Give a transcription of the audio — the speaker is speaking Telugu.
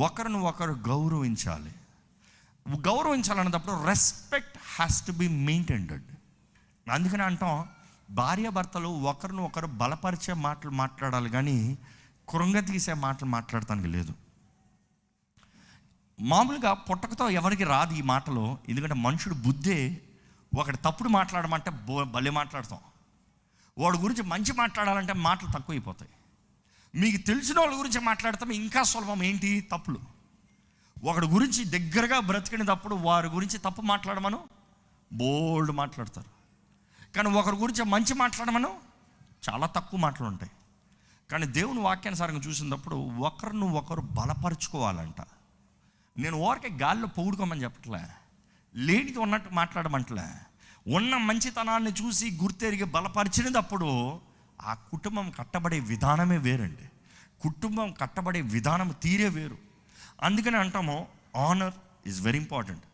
ఒకరిని ఒకరు గౌరవించాలి. గౌరవించాలన్నప్పుడు respect has to be maintained. అందుకని అంటాం, భార్యాభర్తలు ఒకరిని ఒకరు బలపరిచే మాటలు మాట్లాడాలి, కానీ కృంగతీసే మాటలు మాట్లాడటానికి లేదు. మామూలుగా పుట్టకతో ఎవరికి రాదు ఈ మాటలు, ఎందుకంటే మనుషుడు బుద్ధే. ఒకటి తప్పుడు మాట్లాడమంటే భలే మాట్లాడతాం, వాడి గురించి మంచి మాట్లాడాలంటే మాటలు తక్కువైపోతాయి. మీకు తెలిసిన వాళ్ళ గురించి మాట్లాడతాం ఇంకా సులభం. ఏంటి తప్పులు? ఒకడి గురించి దగ్గరగా బ్రతికినప్పుడు వారి గురించి తప్పు మాట్లాడమను బోల్డ్ మాట్లాడతారు, కానీ ఒకరి గురించి మంచి మాట్లాడమను చాలా తక్కువ మాటలు ఉంటాయి. కానీ దేవుని వాక్యానుసారంగా చూసినప్పుడు ఒకరిని ఒకరు బలపరుచుకోవాలంట. నేను ఊరికే గాల్లో పొగుడుకోమని చెప్పట్లే, లేనిది ఉన్నట్టు మాట్లాడమంటలే. ఉన్న మంచితనాన్ని చూసి గుర్తెరిగి బలపరిచినప్పుడు ఆ కుటుంబం కట్టబడే విధానమే వేరండి. కుటుంబం కట్టబడే విధానం తీరే వేరు. అందుకని అంటాము, ఆనర్ ఈజ్ వెరీ ఇంపార్టెంట్.